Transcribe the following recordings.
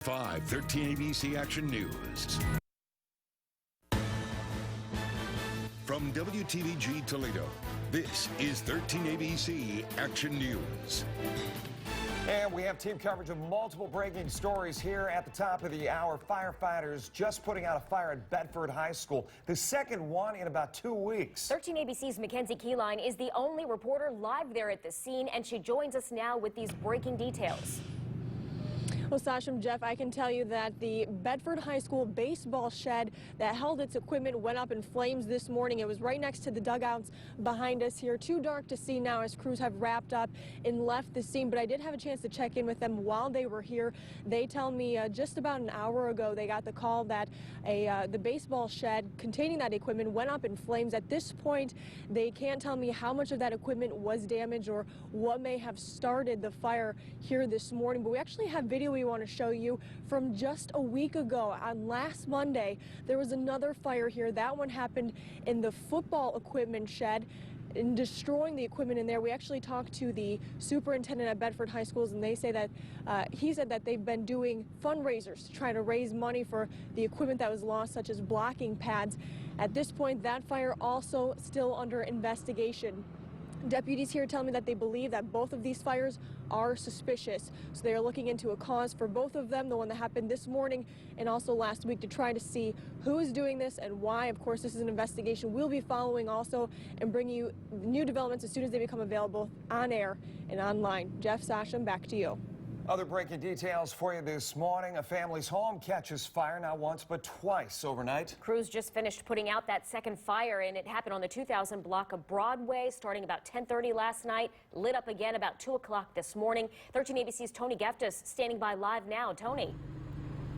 513 ABC Action News. From WTVG Toledo, this is 13 ABC Action News. And we have team coverage of multiple breaking stories here at the top of the hour. Firefighters just putting out a fire at Bedford High School, the second one in about 2 weeks. 13 ABC's Mackenzie Keyline is the only reporter live there at the scene, and she joins us now with these breaking details. Well, Sasha and Jeff, I can tell you that the Bedford High School baseball shed that held its equipment went up in flames this morning. It was right next to the dugouts behind us here. Too dark to see now as crews have wrapped up and left the scene, but I did have a chance to check in with them while they were here. They tell me just about an hour ago they got the call that the baseball shed containing that equipment went up in flames. At this point, they can't tell me how much of that equipment was damaged or what may have started the fire here this morning, but we actually have video we want to show you from just a week ago. On last Monday, there was another fire here. That one happened in the football equipment shed, in destroying the equipment in there. We actually talked to the superintendent at Bedford High Schools, and they say that he said that they've been doing fundraisers to try to raise money for the equipment that was lost, such as blocking pads. At this point, that fire also still under investigation. Deputies here tell me that they believe that both of these fires are suspicious. So they are looking into a cause for both of them, the one that happened this morning and also last week, to try to see who is doing this and why. Of course, this is an investigation we'll be following also and bringing you new developments as soon as they become available on air and online. Jeff, Sasha, back to you. Other breaking details for you this morning. A family's home catches fire not once but twice overnight. Crews just finished putting out that second fire, and it happened on the 2000 block of Broadway starting about 10:30 last night, lit up again about 2 o'clock this morning. 13 ABC's Tony Geftis standing by live now. Tony.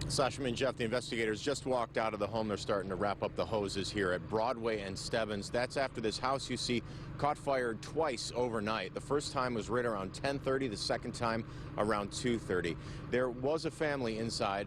Sasha and Jeff, the investigators just walked out of the home. They're starting to wrap up the hoses here at Broadway and Stebbins. That's after this house you see caught fire twice overnight. The first time was right around 10:30, the second time around 2:30. There was a family inside,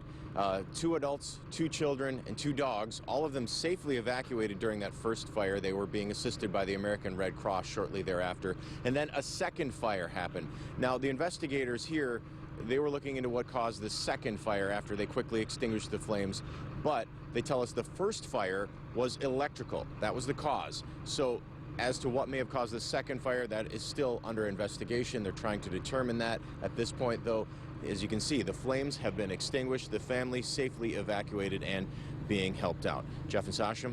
2 adults, 2 children, and 2 dogs, all of them safely evacuated during that first fire. They were being assisted by the American Red Cross shortly thereafter. And then a second fire happened. Now, the investigators here, they were looking into what caused the second fire after they quickly extinguished the flames, but they tell us the first fire was electrical. That was the cause. So as to what may have caused the second fire, that is still under investigation. They're trying to determine that. At this point, though, as you can see, the flames have been extinguished, the family safely evacuated and being helped out. Jeff and Sasha.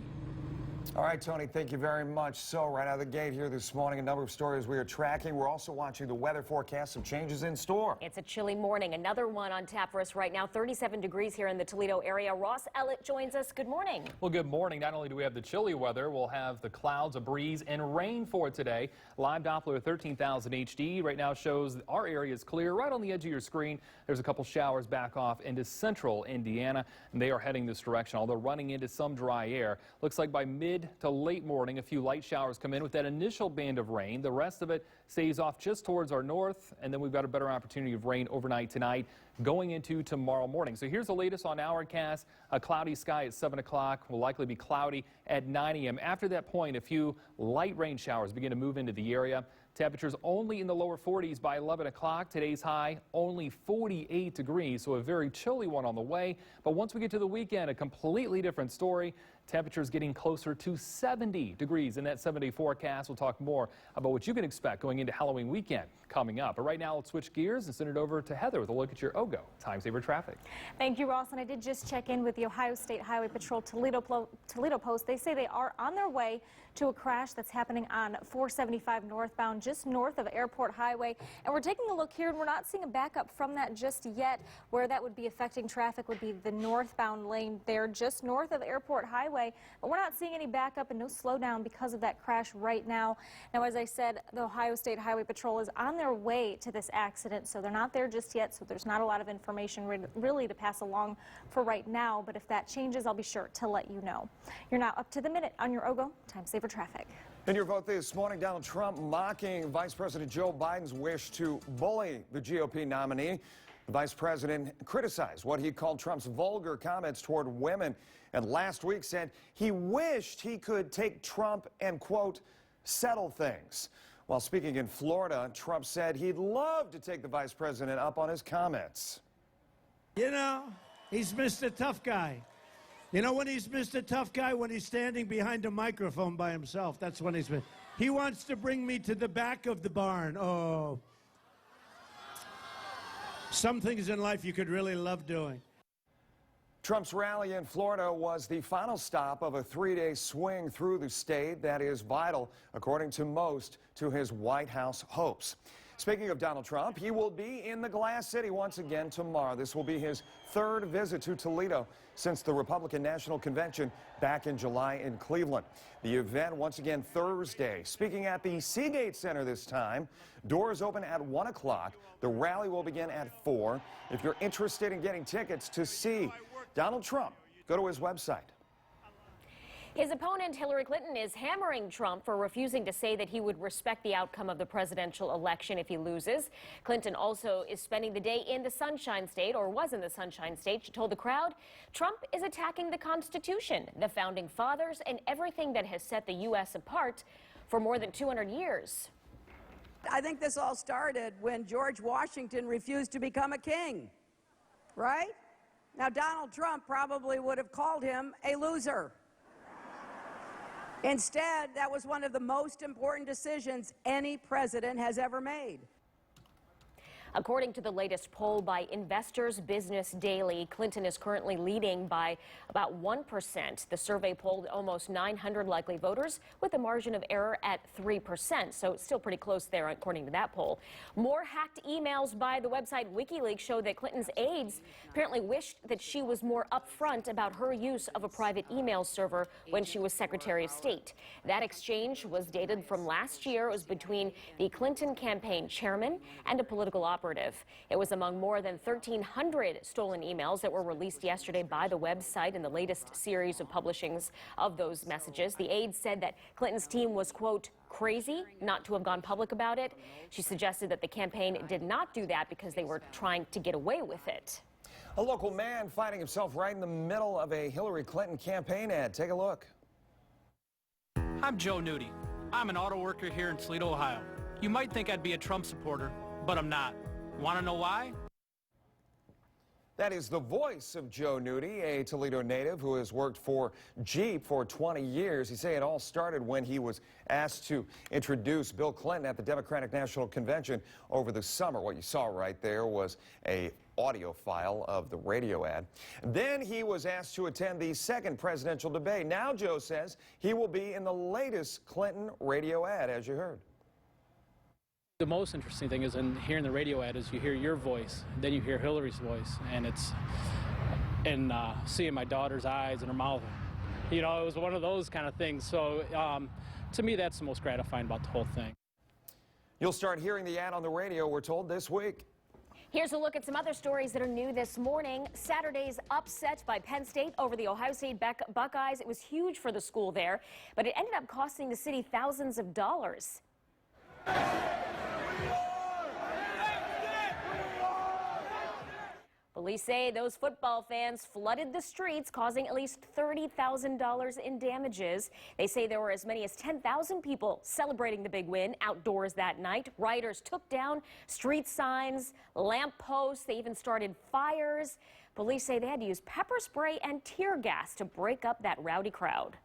All right, Tony, thank you very much. So right out of the gate here this morning, a number of stories we are tracking. We're also watching the weather forecast, some changes in store. It's a chilly morning. Another one on tap for us right now. 37 degrees here in the Toledo area. Ross Ellett joins us. Good morning. Well, good morning. Not only do we have the chilly weather, we'll have the clouds, a breeze, and rain for today. Live Doppler 13,000 HD right now shows our area is clear. Right on the edge of your screen, there's a couple showers back off into central Indiana, and they are heading this direction, although running into some dry air. Looks like by mid to late morning, a few light showers come in with that initial band of rain. The rest of it stays off just towards our north, and then we've got a better opportunity of rain overnight tonight going into tomorrow morning. So here's the latest on Hourcast. A cloudy sky at 7 o'clock, will likely be cloudy at 9 a.m. After that point, a few light rain showers begin to move into the area. Temperatures only in the lower 40s by 11 o'clock. Today's high only 48 degrees, so a very chilly one on the way. But once we get to the weekend, a completely different story. Temperatures getting closer to 70 degrees in that 7-day forecast. We'll talk more about what you can expect going into Halloween weekend coming up. But right now, let's switch gears and send it over to Heather with a look at your OGO Time Saver Traffic. Thank you, Ross. And I did just check in with the Ohio State Highway Patrol Toledo Post. They say they are on their way to a crash that's happening on 475 northbound, just north of Airport Highway. And we're taking a look here, and we're not seeing a backup from that just yet. Where that would be affecting traffic would be the northbound lane there, just north of Airport Highway. But we're not seeing any backup and no slowdown because of that crash right now. Now, as I said, the Ohio State Highway Patrol is on their way to this accident, so they're not there just yet, so there's not a lot of information really to pass along for right now. But if that changes, I'll be sure to let you know. You're now up to the minute on your OGO Time Saver Traffic. In your vote this morning, Donald Trump mocking Vice President Joe Biden's wish to bully the GOP nominee. The vice president criticized what he called Trump's vulgar comments toward women, and last week said he wished he could take Trump and, quote, settle things. While speaking in Florida, Trump said he'd love to take the vice president up on his comments. You know, he's Mr. Tough Guy. You know when he's Mr. Tough Guy? When he's standing behind a microphone by himself. That's when he's... He wants to bring me to the back of the barn. Oh. Some things in life you could really love doing. Trump's rally in Florida was the final stop of a three-day swing through the state that is vital, according to most, to his White House hopes. Speaking of Donald Trump, he will be in the Glass City once again tomorrow. This will be his third visit to Toledo since the Republican National Convention back in July in Cleveland. The event once again Thursday. Speaking at the Seagate Center this time, doors open at 1 o'clock. The rally will begin at 4. If you're interested in getting tickets to see Donald Trump, go to his website. His opponent, Hillary Clinton, is hammering Trump for refusing to say that he would respect the outcome of the presidential election if he loses. Clinton also is spending the day in the Sunshine State, or was in the Sunshine State. She told the crowd Trump is attacking the Constitution, the Founding Fathers, and everything that has set the U.S. apart for more than 200 years. I think this all started when George Washington refused to become a king, right? Now, Donald Trump probably would have called him a loser. Instead, that was one of the most important decisions any president has ever made. According to the latest poll by Investors Business Daily, Clinton is currently leading by about 1%. The survey polled almost 900 likely voters with a margin of error at 3%, so it's still pretty close there according to that poll. More hacked emails by the website WikiLeaks show that Clinton's aides apparently wished that she was more upfront about her use of a private email server when she was Secretary of State. That exchange was dated from last year. It was between the Clinton campaign chairman and a political operative. It was among more than 1,300 stolen emails that were released yesterday by the website in the latest series of publishings of those messages. The aide said that Clinton's team was, quote, crazy not to have gone public about it. She suggested that the campaign did not do that because they were trying to get away with it. A local man finding himself right in the middle of a Hillary Clinton campaign ad. Take a look. I'm Joe Nudie. I'm an auto worker here in Toledo, Ohio. You might think I'd be a Trump supporter, but I'm not. Want to know why? That is the voice of Joe Nudie, a Toledo native who has worked for Jeep for 20 years. He said it all started when he was asked to introduce Bill Clinton at the Democratic National Convention over the summer. What you saw right there was a audio file of the radio ad. Then he was asked to attend the second presidential debate. Now Joe says he will be in the latest Clinton radio ad, as you heard. The most interesting thing is in hearing the radio ad is you hear your voice, then you hear Hillary's voice, and seeing my daughter's eyes and her mouth. You know, it was one of those kind of things. So to me, that's the most gratifying about the whole thing. You'll start hearing the ad on the radio, we're told, this week. Here's a look at some other stories that are new this morning. Saturday's upset by Penn State over the Ohio State Buckeyes. It was huge for the school there, but it ended up costing the city thousands of dollars. Police say those football fans flooded the streets, causing at least $30,000 in damages. They say there were as many as 10,000 people celebrating the big win outdoors that night. Rioters took down street signs, lamp posts. They even started fires. Police say they had to use pepper spray and tear gas to break up that rowdy crowd.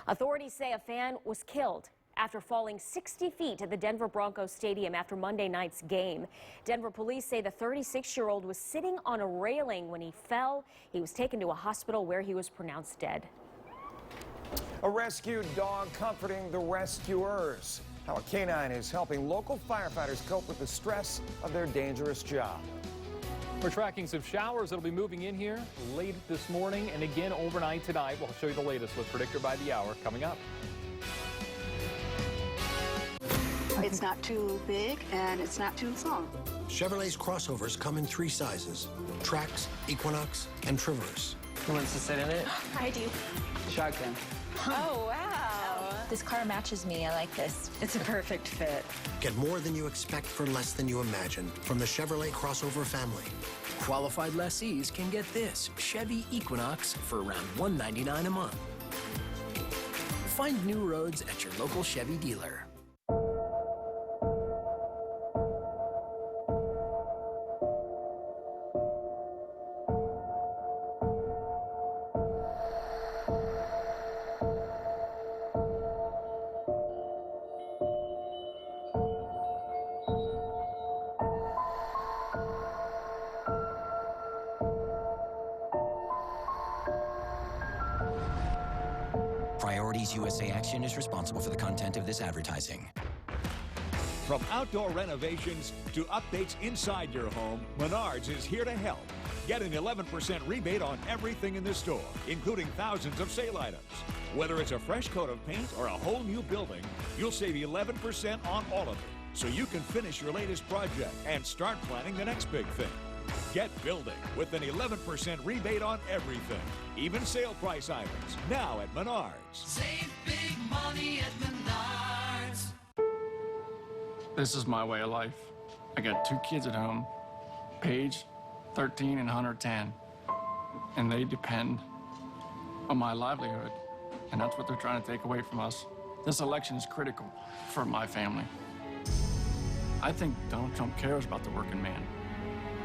Authorities say a fan was killed after falling 60 feet at the Denver Broncos Stadium after Monday night's game. Denver police say the 36-year-old was sitting on a railing when he fell. He was taken to a hospital where he was pronounced dead. A rescued dog comforting the rescuers. How a canine is helping local firefighters cope with the stress of their dangerous job. We're tracking some showers that'll be moving in here late this morning and again overnight tonight. We'll show you the latest with Predictor by the Hour coming up. It's not too big and it's not too small. Chevrolet's crossovers come in 3 sizes: Trax, Equinox, and Traverse. Who wants to sit in it? I do. Shotgun. Oh, wow. This car matches me. I like this. It's a perfect fit. Get more than you expect for less than you imagine from the Chevrolet crossover family. Qualified lessees can get this Chevy Equinox for around $199 a month. Find new roads at your local Chevy dealer. Priorities USA Action is responsible for the content of this advertising. From outdoor renovations to updates inside your home, Menards is here to help. Get an 11% rebate on everything in the store, including thousands of sale items. Whether it's a fresh coat of paint or a whole new building, you'll save 11% on all of it, so you can finish your latest project and start planning the next big thing. Get building with an 11% rebate on everything, even sale price items, now at Menards. Save big money at Menards. This is my way of life. I got 2 kids at home, Paige, 13, and Hunter, 10. And they depend on my livelihood. And that's what they're trying to take away from us. This election is critical for my family. I think Donald Trump cares about the working man,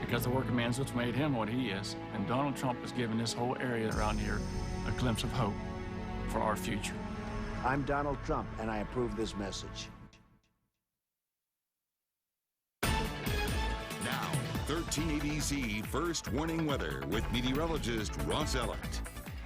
because the working man's what's made him what he is. And Donald Trump has given this whole area around here a glimpse of hope for our future. I'm Donald Trump, and I approve this message. Now, 13 ABC First Warning Weather with meteorologist Ross Ellett.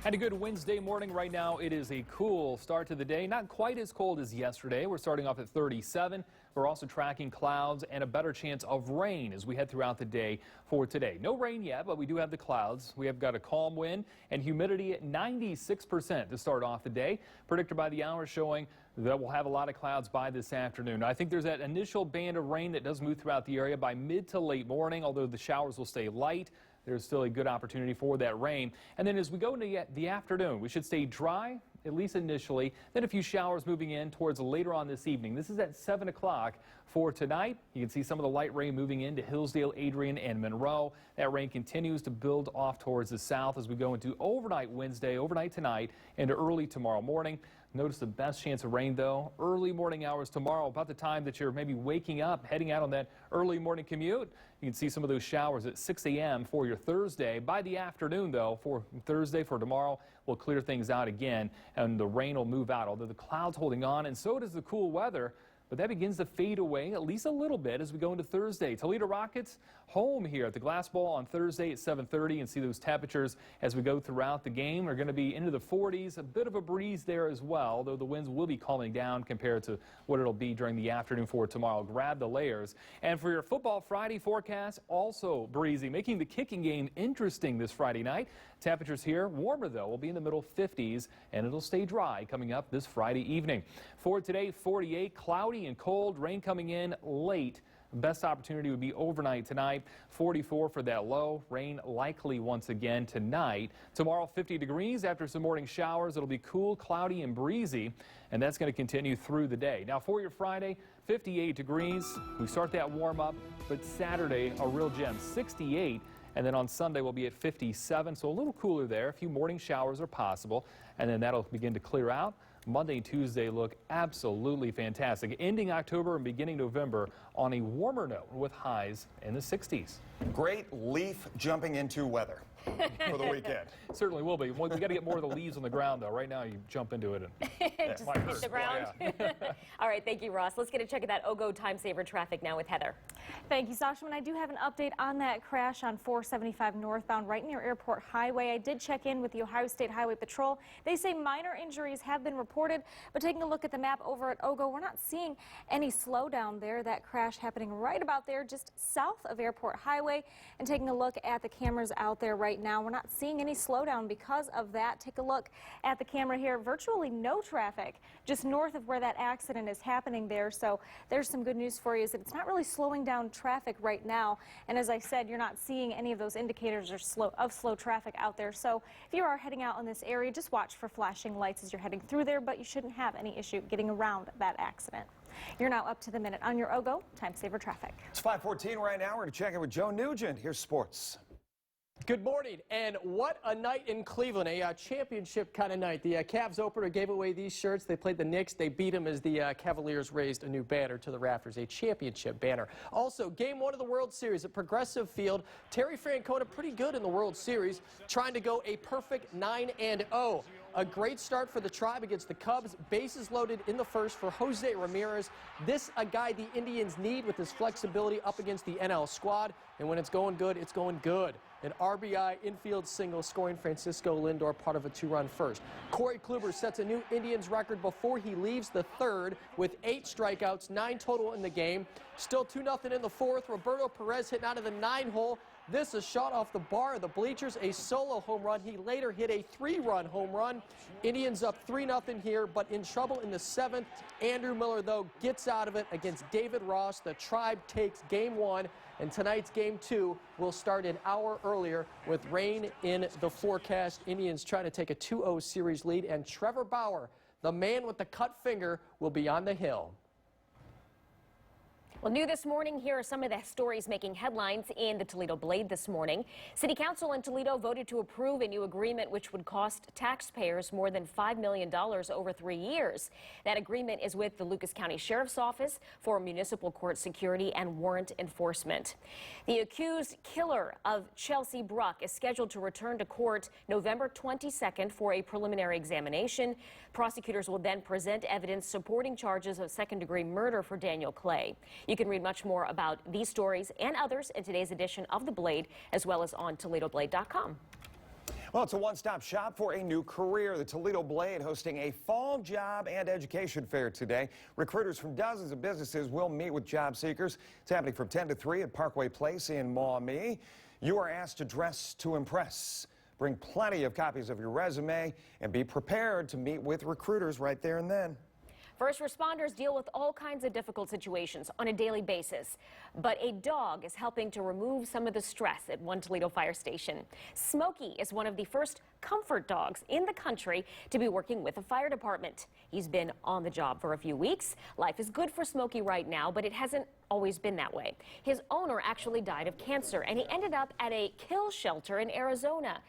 And a good Wednesday morning. Right now, it is a cool start to the day. Not quite as cold as yesterday. We're starting off at 37. We're also tracking clouds and a better chance of rain as we head throughout the day for today. No rain yet, but we do have the clouds. We have got a calm wind and humidity at 96% to start off the day. Predicted by the hour showing that we'll have a lot of clouds by this afternoon. I think there's that initial band of rain that does move throughout the area by mid to late morning, although the showers will stay light. There's still a good opportunity for that rain. And then as we go into the afternoon, we should stay dry, at least initially, then a few showers moving in towards later on this evening. This is at 7 o'clock for tonight. You can see some of the light rain moving into Hillsdale, Adrian, and Monroe. That rain continues to build off towards the south as we go into overnight Wednesday, overnight tonight, and early tomorrow morning. Notice the best chance of rain, though, early morning hours tomorrow, about the time that you're maybe waking up, heading out on that early morning commute. You can see some of those showers at 6 a.m. for your Thursday. By the afternoon, though, for Thursday, for tomorrow, we'll clear things out again, and the rain will move out, although the clouds holding on, and so does the cool weather. But that begins to fade away at least a little bit as we go into Thursday. Toledo Rockets home here at the Glass Bowl on Thursday at 7:30, and see those temperatures as we go throughout the game are going to be into the 40s. A bit of a breeze there as well, though the winds will be calming down compared to what it'll be during the afternoon for tomorrow. Grab the layers. And for your Football Friday forecast, also breezy, making the kicking game interesting this Friday night. Temperatures here warmer, though, will be in the middle 50s, and it'll stay dry coming up this Friday evening. For today, 48, cloudy and cold, rain coming in late. Best opportunity would be overnight tonight. 44 for that low. Rain likely once again tonight. Tomorrow, 50 degrees after some morning showers. It'll be cool, cloudy, and breezy, and that's going to continue through the day. Now for your Friday, 58 degrees. We start that warm up, but Saturday, a real gem, 68. And then on Sunday, we'll be at 57, so a little cooler there. A few morning showers are possible, and then that'll begin to clear out. Monday and Tuesday look absolutely fantastic. Ending October and beginning November on a warmer note with highs in the 60s. Great leaf jumping into weather for the weekend. Certainly will be. We got to get more of the leaves on the ground, though. Right now, you jump into it and just hit the ground. Yeah. All right, thank you, Ross. Let's get a check of that OGO time saver traffic now with Heather. Thank you, Sasha. And I do have an update on that crash on 475 northbound right near Airport Highway. I did check in with the Ohio State Highway Patrol. They say minor injuries have been reported, but taking a look at the map over at OGO, we're not seeing any slowdown there. That crash happening right about there, just south of Airport Highway. And taking a look at the cameras out there right now, we're not seeing any slowdown because of that. Take a look at the camera here. Virtually no traffic just north of where that accident is happening there. So there's some good news for you, is that it's not really slowing down traffic right now. And as I said, you're not seeing any of those indicators of slow traffic out there. So if you are heading out in this area, just watch for flashing lights as you're heading through there, but you shouldn't have any issue getting around that accident. You're now up to the minute on your OGO time saver traffic. It's 5:14 right now. We're going to check in with Joe Nugent. Here's sports. Good morning, and what a night in Cleveland, a championship kind of night. The Cavs opener gave away these shirts. They played the Knicks. They beat them as the Cavaliers raised a new banner to the rafters, a championship banner. Also, game one of the World Series at Progressive Field. Terry Francona pretty good in the World Series, trying to go a perfect 9-0. A great start for the Tribe against the Cubs. Bases loaded in the first for Jose Ramirez. This a guy the Indians need with his flexibility up against the NL squad. And when it's going good, it's going good. An RBI infield single scoring Francisco Lindor, part of a 2-run first. Corey Kluber sets a new Indians record before he leaves the third with 8 strikeouts, 9 total in the game. Still 2-0 in the fourth. Roberto Perez hitting out of the 9-hole. This a shot off the bar of the bleachers, a solo home run. He later hit a 3-run home run. Indians up 3-0 here, but in trouble in the 7th. Andrew Miller, though, gets out of it against David Ross. The Tribe takes game 1, and tonight's game 2 will start an hour earlier with rain in the forecast. Indians trying to take a 2-0 series lead, and Trevor Bauer, the man with the cut finger, will be on the hill. Well, new this morning, here are some of the stories making headlines in the Toledo Blade this morning. City Council in Toledo voted to approve a new agreement which would cost taxpayers more than $5 million over 3 years. That agreement is with the Lucas County Sheriff's Office for municipal court security and warrant enforcement. The accused killer of Chelsea Bruck is scheduled to return to court November 22nd for a preliminary examination. Prosecutors will then present evidence supporting charges of second-degree murder for Daniel Clay. You can read much more about these stories and others in today's edition of The Blade, as well as on ToledoBlade.com. Well, it's a one-stop shop for a new career. The Toledo Blade hosting a fall job and education fair today. Recruiters from dozens of businesses will meet with job seekers. It's happening from 10 to 3 at Parkway Place in Maumee. You are asked to dress to impress. Bring plenty of copies of your resume and be prepared to meet with recruiters right there and then. First responders deal with all kinds of difficult situations on a daily basis, but a dog is helping to remove some of the stress at one Toledo fire station. Smokey is one of the first comfort dogs in the country to be working with a fire department. He's been on the job for a few weeks. Life is good for Smokey right now, but it hasn't always been that way. His owner actually died of cancer, and he ended up at a kill shelter in Arizona.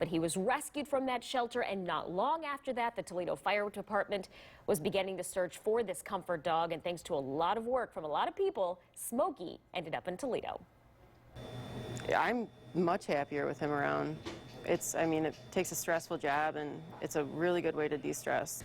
But he was rescued from that shelter, and not long after that, the Toledo Fire Department was beginning to search for this comfort dog, and thanks to a lot of work from a lot of people, Smokey ended up in Toledo. I'm much happier with him around. I mean, it takes a stressful job, and it's a really good way to de-stress.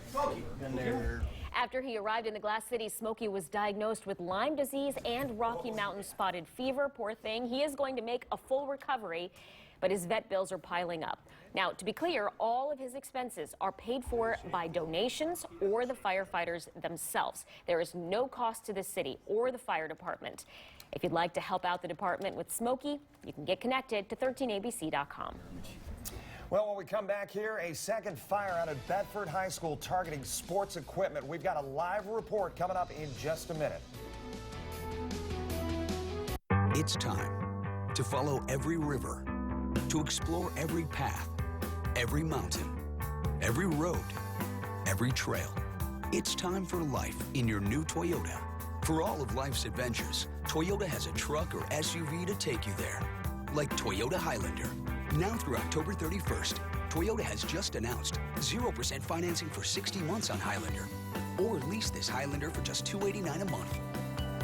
After he arrived in the Glass City, Smokey was diagnosed with Lyme disease and Rocky Mountain spotted fever. Poor thing. He is going to make a full recovery, but his vet bills are piling up. Now, to be clear, all of his expenses are paid for by donations or the firefighters themselves. There is no cost to the city or the fire department. If you'd like to help out the department with Smokey, you can get connected to 13abc.com. Well, when we come back here, a second fire out at Bedford High School targeting sports equipment. We've got a live report coming up in just a minute. It's time to follow every river, to explore every path, every mountain, every road, every trail. It's time for life in your new Toyota. For all of life's adventures, Toyota has a truck or SUV to take you there. Like Toyota Highlander. Now through October 31st, Toyota has just announced 0% financing for 60 months on Highlander. Or lease this Highlander for just $289 a month.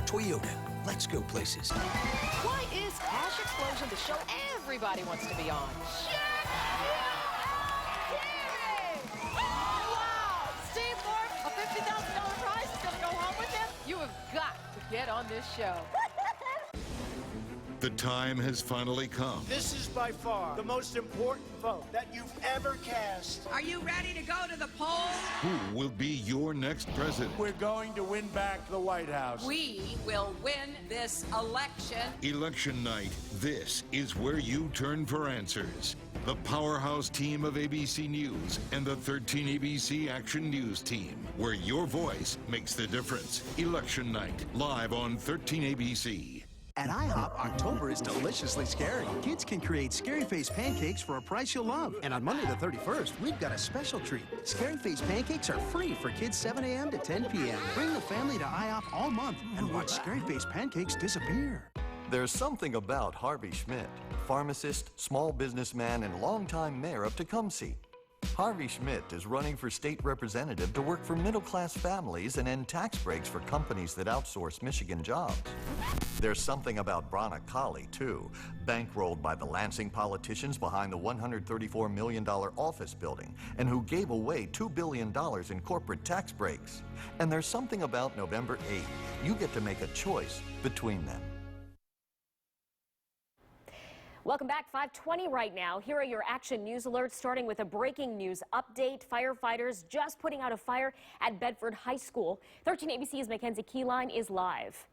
Toyota, let's go places. Why is Cash Explosion the show everybody wants to be on? Wow! Steve Thorpe, a $50,000 prize is going to go home with him? You have got to get on this show. The time has finally come. This is by far the most important vote that you've ever cast. Are you ready to go to the polls? Who will be your next president? We're going to win back the White House. We will win this election. Election night. This is where you turn for answers. The powerhouse team of ABC News and the 13 ABC Action News team, where your voice makes the difference. Election night, live on 13 ABC. At IHOP, October is deliciously scary. Kids can create Scary Face pancakes for a price you'll love. And on Monday the 31st, we've got a special treat. Scary Face pancakes are free for kids 7 a.m. to 10 p.m. Bring the family to IHOP all month and watch Scary Face pancakes disappear. There's something about Harvey Schmidt, pharmacist, small businessman, and longtime mayor of Tecumseh. Harvey Schmidt is running for state representative to work for middle-class families and end tax breaks for companies that outsource Michigan jobs. There's something about Brana Colley, too, bankrolled by the Lansing politicians behind the $134 million office building and who gave away $2 billion in corporate tax breaks. And there's something about November 8th. You get to make a choice between them. Welcome back. 5:20 right now. Here are your action news alerts, starting with a breaking news update. Firefighters just putting out a fire at Bedford High School. 13 ABC's Mackenzie Keyline is live.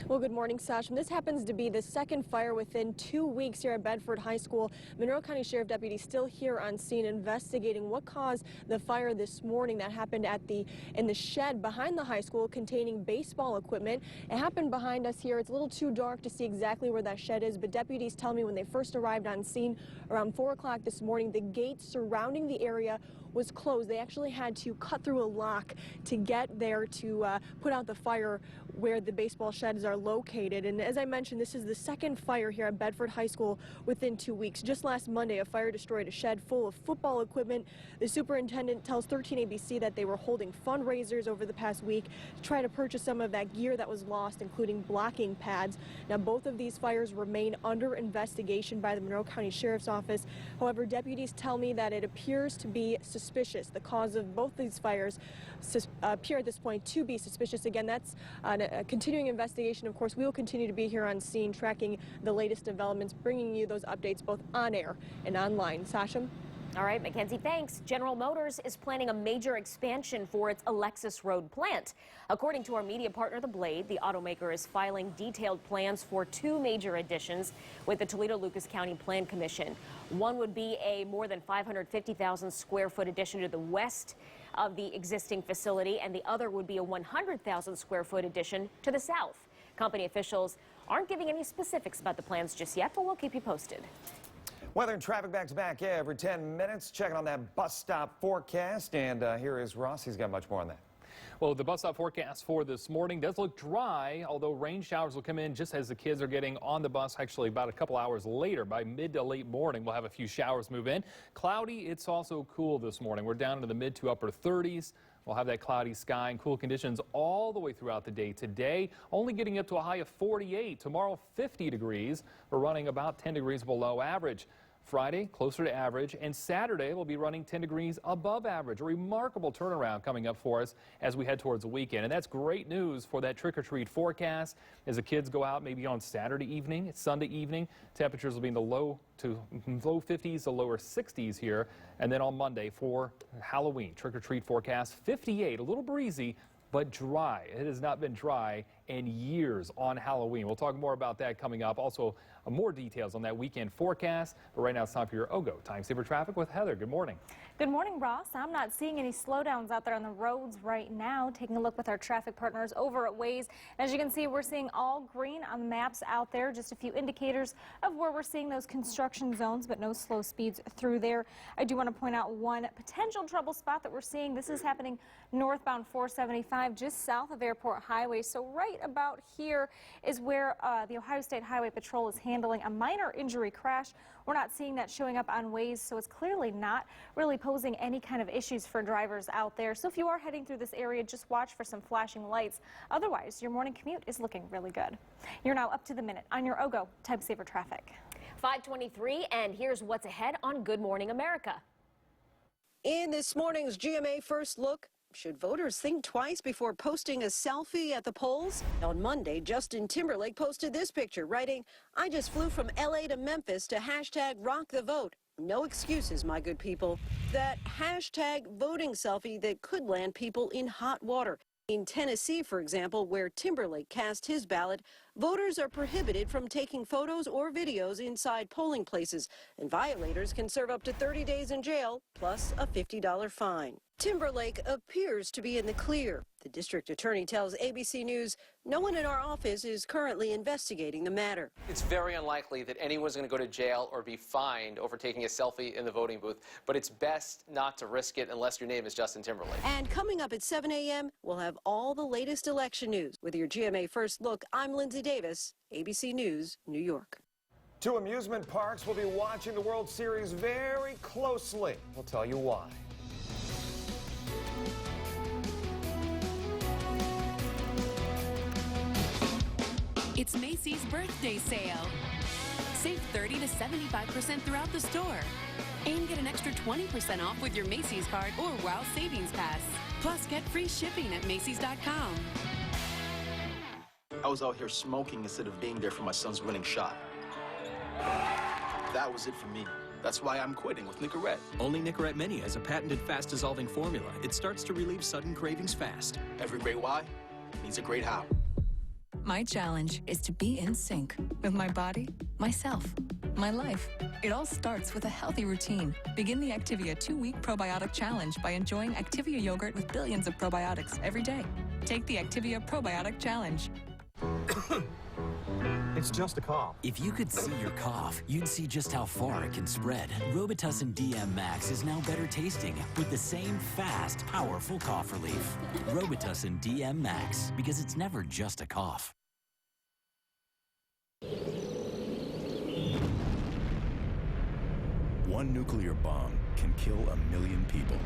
Well, good morning, Sash. And this happens to be the second fire within 2 weeks here at Bedford High School. Monroe County Sheriff deputies still here on scene investigating what caused the fire this morning that happened in the shed behind the high school containing baseball equipment. It happened behind us here. It's a little too dark to see exactly where that shed is, but deputies tell me when they first arrived on scene around 4 o'clock this morning, the gate surrounding the area was closed. They actually had to cut through a lock to get there to put out the fire where the baseball sheds are located. And as I mentioned, this is the second fire here at Bedford High School within 2 weeks. Just last Monday, a fire destroyed a shed full of football equipment. The superintendent tells 13 ABC that they were holding fundraisers over the past week to try to purchase some of that gear that was lost, including blocking pads. Now, both of these fires remain under investigation by the Monroe County Sheriff's Office. However, deputies tell me that it appears to be suspicious. The cause of both these fires appear at this point to be suspicious. Again, that's a continuing investigation. Of course, we will continue to be here on scene tracking the latest developments, bringing you those updates both on air and online. Sasha? All right, Mackenzie, thanks. General Motors is planning a major expansion for its Alexis Road plant. According to our media partner, The Blade, the automaker is filing detailed plans for 2 major additions with the Toledo-Lucas County Plan Commission. One would be a more than 550,000 square foot addition to the west of the existing facility, and the other would be a 100,000 square foot addition to the south. Company officials aren't giving any specifics about the plans just yet, but we'll keep you posted. Weather and traffic back to back every 10 minutes. Checking on that bus stop forecast. And here is Ross. He's got much more on that. Well, the bus stop forecast for this morning does look dry, although rain showers will come in just as the kids are getting on the bus. Actually, about a couple hours later, by mid to late morning, we'll have a few showers move in. Cloudy, it's also cool this morning. We're down into the mid to upper 30s. We'll have that cloudy sky and cool conditions all the way throughout the day today, only getting up to a high of 48. Tomorrow, 50 degrees. We're running about 10 degrees below average. Friday, closer to average, and Saturday will be running 10 degrees above average. A remarkable turnaround coming up for us as we head towards the weekend. And that's great news for that trick-or-treat forecast. As the kids go out maybe on Saturday evening, Sunday evening, temperatures will be in the low 50s to lower 60s here. And then on Monday for Halloween, trick-or-treat forecast, 58, a little breezy, but dry. It has not been dry in years on Halloween. We'll talk more about that coming up. Also, more details on that weekend forecast. But right now it's time for your OGO Time Saver Traffic with Heather. Good morning. Good morning, Ross. I'm not seeing any slowdowns out there on the roads right now. Taking a look with our traffic partners over at Waze. As you can see, we're seeing all green on the maps out there. Just a few indicators of where we're seeing those construction zones, but no slow speeds through there. I do want to point out one potential trouble spot that we're seeing. This is happening northbound 475 just south of Airport Highway. So right about here is where the Ohio State Highway Patrol is handling a minor injury crash. We're not seeing that showing up on Waze, so it's clearly not really posing any kind of issues for drivers out there. So if you are heading through this area, just watch for some flashing lights. Otherwise, your morning commute is looking really good. You're now up to the minute on your OGO Time Saver Traffic. 5:23, and here's what's ahead on Good Morning America. In this morning's GMA First Look, should voters think twice before posting a selfie at the polls? On Monday, Justin Timberlake posted this picture, writing, "I just flew from LA to Memphis to hashtag rock the vote. No excuses, my good people." That hashtag voting selfie that could land people in hot water. In Tennessee, for example, where Timberlake cast his ballot, voters are prohibited from taking photos or videos inside polling places, and violators can serve up to 30 days in jail, plus a $50 fine. Timberlake appears to be in the clear. The district attorney tells ABC News, "No one in our office is currently investigating the matter." It's very unlikely that anyone's going to go to jail or be fined over taking a selfie in the voting booth, but it's best not to risk it unless your name is Justin Timberlake. And coming up at 7 a.m., we'll have all the latest election news. With your GMA First Look, I'm Lindsay Davis, ABC News, New York. Two amusement parks will be watching the World Series very closely. We'll tell you why. It's Macy's birthday sale. Save 30 to 75% throughout the store. And get an extra 20% off with your Macy's card or Wow Savings Pass. Plus, get free shipping at Macys.com. I was out here smoking instead of being there for my son's winning shot. That was it for me. That's why I'm quitting with Nicorette. Only Nicorette Mini has a patented fast-dissolving formula. It starts to relieve sudden cravings fast. Every great why needs a great how. My challenge is to be in sync with my body, myself, my life. It all starts with a healthy routine. Begin the Activia 2-week probiotic challenge by enjoying Activia yogurt with billions of probiotics every day. Take the Activia Probiotic Challenge. It's just a cough. If you could see your cough, you'd see just how far it can spread. Robitussin DM Max is now better tasting with the same fast, powerful cough relief. Robitussin DM Max, because it's never just a cough. One nuclear bomb can kill 1 million people.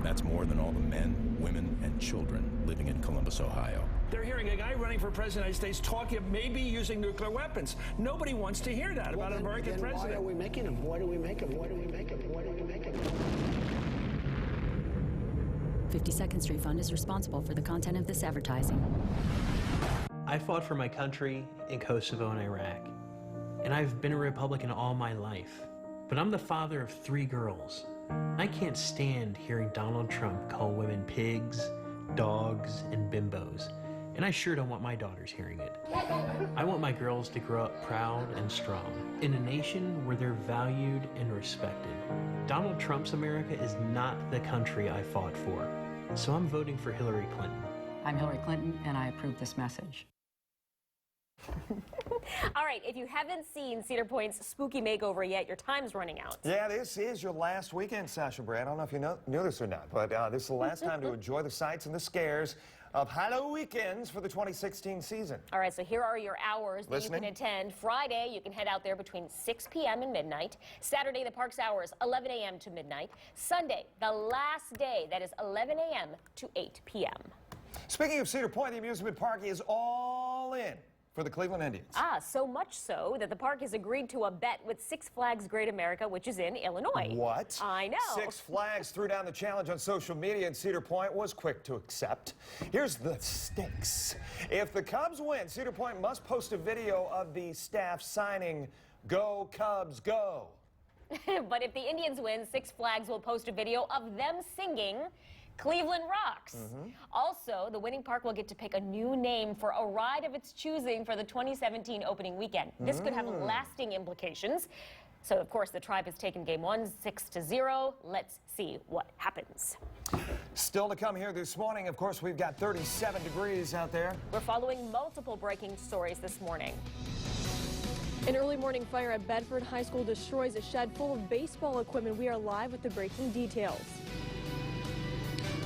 That's more than all the men, women, and children living in Columbus, Ohio. They're hearing a guy running for president of the United States talking of maybe using nuclear weapons. Nobody wants to hear that about an American president. Why are we making them? Why do we make them? Why do we make them? Why do we make them? 52nd Street Fund is responsible for the content of this advertising. I fought for my country in Kosovo and Iraq, and I've been a Republican all my life. But I'm the father of 3 girls. I can't stand hearing Donald Trump call women pigs, dogs, and bimbos, and I sure don't want my daughters hearing it. I want my girls to grow up proud and strong in a nation where they're valued and respected. Donald Trump's America is not the country I fought for, so I'm voting for Hillary Clinton. I'm Hillary Clinton, and I approve this message. All right, if you haven't seen Cedar Point's spooky makeover yet, your time's running out. Yeah, this is your last weekend, Sasha Brad. I don't know if you knew this or not, but this is the last time to enjoy the sights and the scares of Halloween weekends for the 2016 season. All right, so here are your hours that you can attend. Friday, you can head out there between 6 p.m. and midnight. Saturday, the park's hours, 11 a.m. to midnight. Sunday, the last day, that is 11 a.m. to 8 p.m. Speaking of Cedar Point, the amusement park is all in for the Cleveland Indians. So much so that the park has agreed to a bet with Six Flags Great America, which is in Illinois. What? I know. Six Flags threw down the challenge on social media, and Cedar Point was quick to accept. Here's the stakes. If the Cubs win, Cedar Point must post a video of the staff signing, "Go Cubs, go." But if the Indians win, Six Flags will post a video of them singing Cleveland Rocks. Also, the winning park will get to pick a new name for a ride of its choosing for the 2017 opening weekend. This could have lasting implications. So, of course, the Tribe has taken game 1, 6-0. Let's see what happens. Still to come here this morning, of course, we've got 37 degrees out there. We're following multiple breaking stories this morning. An early morning fire at Bedford High School destroys a shed full of baseball equipment. We are live with the breaking details.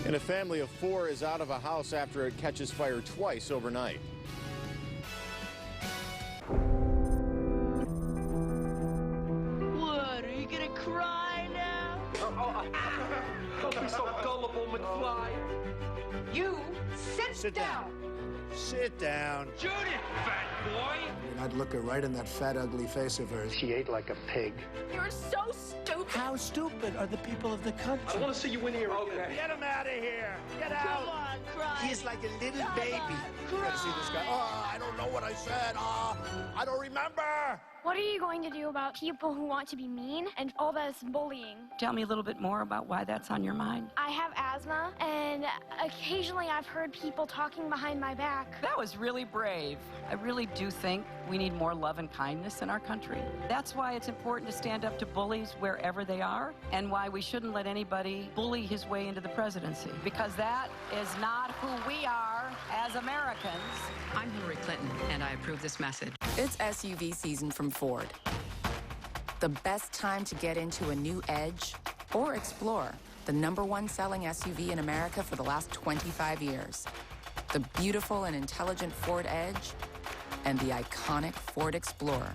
And a family of 4 is out of a house after it catches fire twice overnight. What, are you gonna cry now? Don't be so gullible, McFly. You sit down. Sit down. Judith, fat boy. And I'd look her right in that fat, ugly face of hers. She ate like a pig. You're so stupid. How stupid are the people of the country? I want to see you in here. Okay. Get him out of here. Get out. Come on, cry. He's like a little baby. You gotta see this guy. Oh, I don't know what I said. I don't remember. What are you going to do about people who want to be mean and all this bullying? Tell me a little bit more about why that's on your mind. I have asthma, and occasionally I've heard people talking behind my back. That was really brave. I really do think we need more love and kindness in our country. That's why it's important to stand up to bullies wherever they are, and why we shouldn't let anybody bully his way into the presidency, because that is not who we are as Americans. I'm Hillary Clinton, and I approve this message. It's SUV season from Ford. The best time to get into a new Edge or Explorer, the #1 selling SUV in America for the last 25 years. The beautiful and intelligent Ford Edge and the iconic Ford Explorer.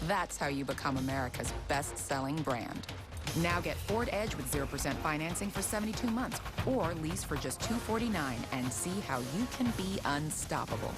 That's how you become America's best-selling brand. Now get Ford Edge with 0% financing for 72 months or lease for just $249 and see how you can be unstoppable.